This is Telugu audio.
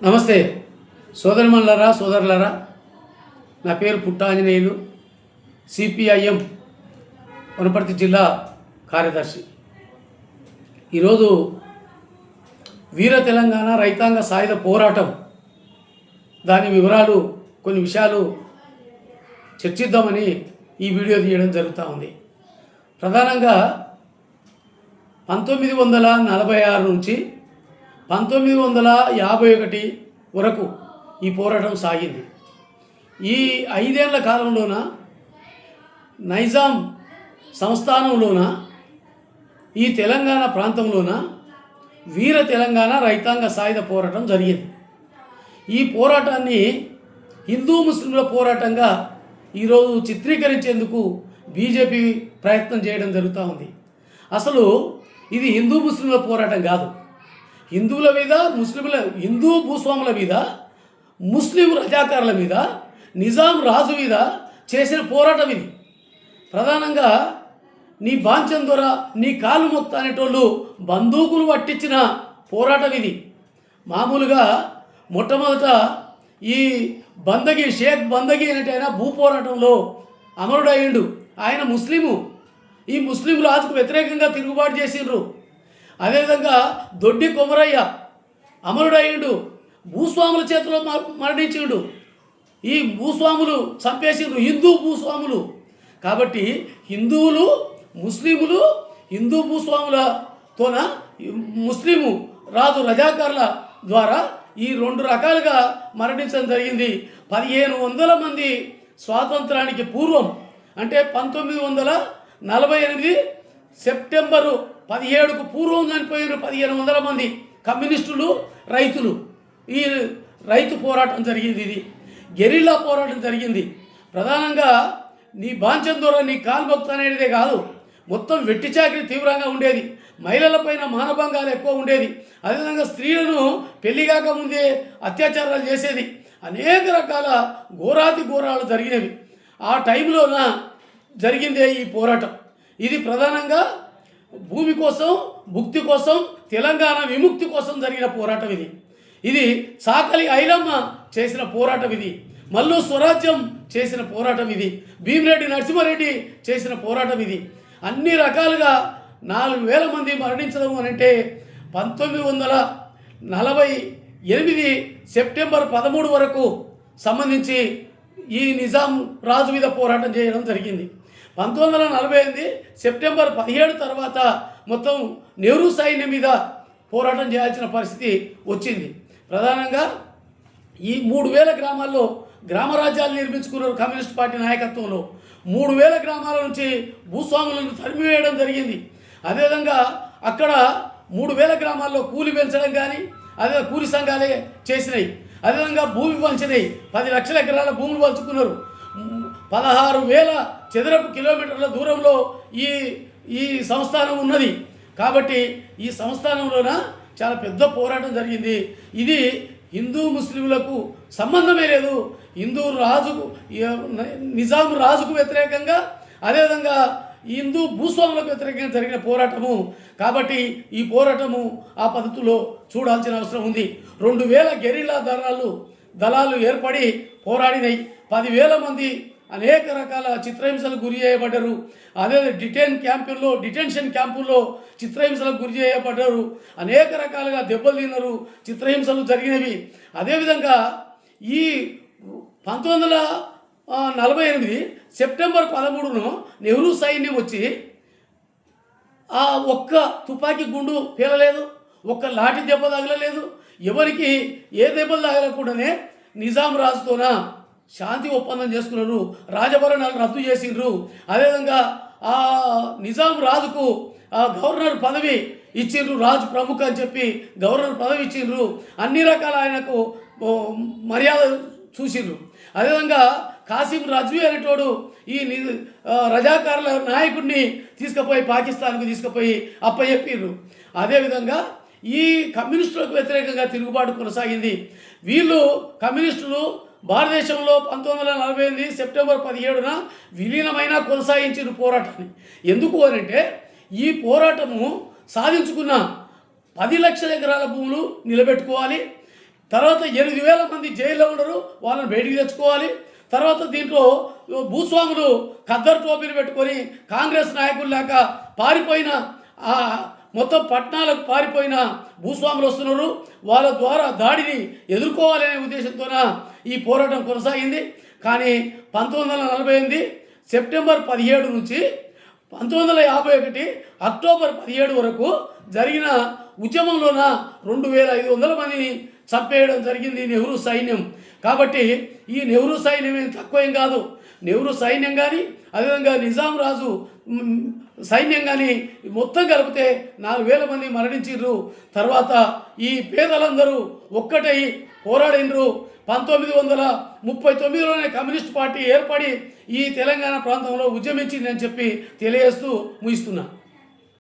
నమస్తే సోదరిమణులారా సోదరులారా, నా పేరు పుట్టాంజనేయులు, సిపిఐఎం వనపర్తి జిల్లా కార్యదర్శి. ఈరోజు వీర తెలంగాణ రైతాంగ సాయుధ పోరాటం, దాని వివరాలు కొన్ని విషయాలు చర్చిద్దామని ఈ వీడియో తీయడం జరుగుతూ ఉంది. ప్రధానంగా 1946 నుంచి 1951 వరకు ఈ పోరాటం సాగింది. ఈ 5 ఏళ్ల కాలంలోన నైజాం సంస్థానంలోన ఈ తెలంగాణ ప్రాంతంలోన వీర తెలంగాణ రైతాంగ సాయుధ పోరాటం జరిగింది. ఈ పోరాటాన్ని హిందూ ముస్లింల పోరాటంగా ఈరోజు చిత్రీకరించేందుకు బీజేపీ ప్రయత్నం చేయడం జరుగుతూ ఉంది. అసలు ఇది హిందూ ముస్లింల పోరాటం కాదు. హిందువుల మీద, ముస్లింల, హిందూ భూస్వాముల మీద, ముస్లిం రజాకారుల మీద, నిజాం రాజు మీద చేసిన పోరాటం ఇది. ప్రధానంగా నీ బాంచం ద్వారా నీ కాలు మొత్తం అనేటోళ్ళు బందూకులు పట్టించిన పోరాటం ఇది. మామూలుగా మొట్టమొదట ఈ బందగి, షేక్ బందగి అనేటైనా భూ పోరాటంలో అమరుడయ్యిండు. ఆయన ముస్లిము. ఈ ముస్లిం రాజుకు వ్యతిరేకంగా తిరుగుబాటు చేసిండ్రు. అదేవిధంగా దొడ్డి కొమరయ్య అమరుడయ్యిండు, భూస్వాముల చేతిలో మరణించిండు. ఈ భూస్వాములు చంపేసిండ్రు, హిందూ భూస్వాములు. కాబట్టి హిందువులు, ముస్లిములు, హిందూ భూస్వాములతోన ముస్లిము రాజు రజాకారుల ద్వారా ఈ 2 రకాలుగా మరణించడం జరిగింది. 1500 మంది స్వాతంత్రానికి పూర్వం, అంటే 1948 సెప్టెంబరు 17కు పూర్వం చనిపోయిన 1500 మంది కమ్యూనిస్టులు, రైతులు. ఈ రైతు పోరాటం జరిగింది. ఇది గెరిల్లా పోరాటం జరిగింది. ప్రధానంగా నీ బాంచం ద్వారా నీ కాల్మొక్త అనేదే కాదు, మొత్తం వెట్టి చాకిరి తీవ్రంగా ఉండేది. మహిళలపైన మానభంగాలు ఎక్కువ ఉండేది. అదేవిధంగా స్త్రీలను పెళ్లి కాకముందే అత్యాచారాలు చేసేది. అనేక రకాల ఘోరాతి ఘోరాలు జరిగినవి. ఆ టైంలోన జరిగిందే ఈ పోరాటం. ఇది ప్రధానంగా భూమి కోసం, భుక్తి కోసం, తెలంగాణ విముక్తి కోసం జరిగిన పోరాటం ఇది. ఇది సాకలి ఐలమ్మ చేసిన పోరాటం ఇది. మల్లు స్వరాజ్యం చేసిన పోరాటం ఇది. భీమిరెడ్డి నరసింహారెడ్డి చేసిన పోరాటం ఇది. అన్ని రకాలుగా 4000 మంది మరణించడం అంటే 1948 సెప్టెంబర్ 13 వరకు సంబంధించి ఈ నిజాం రాజు మీద పోరాటం చేయడం జరిగింది. 1948 సెప్టెంబర్ 17 తర్వాత మొత్తం నెహ్రూ సైన్యం మీద పోరాటం చేయాల్సిన పరిస్థితి వచ్చింది. ప్రధానంగా ఈ 3000 గ్రామాల్లో గ్రామ రాజ్యాలు నిర్మించుకున్నారు కమ్యూనిస్ట్ పార్టీ నాయకత్వంలో. 3000 గ్రామాల నుంచి భూస్వాములను తరిమివేయడం జరిగింది. అదేవిధంగా అక్కడ 3000 గ్రామాల్లో కూలి పెంచడం కానీ, అదే కూలి సంఘాలే చేసినాయి. అదేవిధంగా భూమి పంచినాయి. 10 లక్షల ఎకరాల భూములు పంచుకున్నారు. 16,000 చదరపు కిలోమీటర్ల దూరంలో ఈ సంస్థానం ఉన్నది. కాబట్టి ఈ సంస్థానంలోన చాలా పెద్ద పోరాటం జరిగింది. ఇది హిందూ ముస్లింలకు సంబంధమే లేదు. హిందూ రాజుకు, నిజాం రాజుకు వ్యతిరేకంగా, అదేవిధంగా హిందూ భూస్వాములకు వ్యతిరేకంగా జరిగిన పోరాటము. కాబట్టి ఈ పోరాటము ఆ పద్ధతిలో చూడాల్సిన అవసరం ఉంది. 2000 గెరిల్లా దళాలు ఏర్పడి పోరాడినాయి. 10,000 మంది అనేక రకాల చిత్రహింసలకు గురి చేయబడ్డారు. అదే డిటెన్షన్ క్యాంపుల్లో చిత్రహింసలకు గురి చేయబడ్డారు. అనేక రకాలుగా దెబ్బలు తిన్నారు, చిత్రహింసలు జరిగినవి. అదేవిధంగా ఈ 1948 సెప్టెంబర్ 13ను నెహ్రూ సైన్యం వచ్చి ఒక్క తుపాకీ గుండు పేలలేదు, ఒక్క లాఠీ దెబ్బ తగలలేదు. ఎవరికి ఏ దెబ్బలు తగలకుండానే నిజాం రాజుతోన శాంతి ఒప్పందం చేసుకున్నారు. రాజభరణాలు రద్దు చేసిండ్రు. అదేవిధంగా ఆ నిజాం రాజుకు గవర్నర్ పదవి ఇచ్చిండ్రు. రాజు ప్రముఖ అని చెప్పి గవర్నర్ పదవి ఇచ్చిండ్రు. అన్ని రకాల ఆయనకు మర్యాద చూసిండ్రు. అదేవిధంగా కాసిం రజ్వీ అనేటోడు ఈ రజాకారుల నాయకుడిని పాకిస్తాన్కు తీసుకుపోయి అప్పచెప్పిండ్రు. అదేవిధంగా ఈ కమ్యూనిస్టులకు వ్యతిరేకంగా తిరుగుబాటు కొనసాగింది. వీళ్ళు కమ్యూనిస్టులు భారతదేశంలో 1948 సెప్టెంబర్ 17న విలీనమైన కొనసాగించిన పోరాటాన్ని. ఎందుకు అంటే ఈ పోరాటము సాధించుకున్న 10 లక్షల ఎకరాల భూములు నిలబెట్టుకోవాలి, తర్వాత 8,000 మంది జైల్లో ఉండరు, వాళ్ళని బయటికి తెచ్చుకోవాలి. తర్వాత దీంట్లో భూస్వాములు ఖద్దరు టోపీలు పెట్టుకొని కాంగ్రెస్ నాయకులు లేక పారిపోయిన మొత్తం పట్టణాలకు పారిపోయిన భూస్వాములు వస్తున్నారు, వాళ్ళ ద్వారా దాడిని ఎదుర్కోవాలనే ఉద్దేశంతోన ఈ పోరాటం కొనసాగింది. కానీ 1948 సెప్టెంబర్ 17 నుంచి 1951 అక్టోబర్ 17 వరకు జరిగిన ఉద్యమంలోన 2,500 మందిని చంపేయడం జరిగింది నెహ్రూ సైన్యం. కాబట్టి ఈ నెహ్రూ సైన్యం ఏం తక్కువేం కాదు. నెహ్రూ సైన్యం కానీ అదేవిధంగా నిజాం రాజు సైన్యం కానీ మొత్తం కలిపితే 4,000 మంది మరణించారు. తర్వాత ఈ పేదలందరూ ఒక్కటై పోరాడినరు. 1939లోనే కమ్యూనిస్ట్ పార్టీ ఏర్పడి ఈ తెలంగాణ ప్రాంతంలో ఉద్యమించిందని చెప్పి తెలియజేస్తూ ముగిస్తున్నా.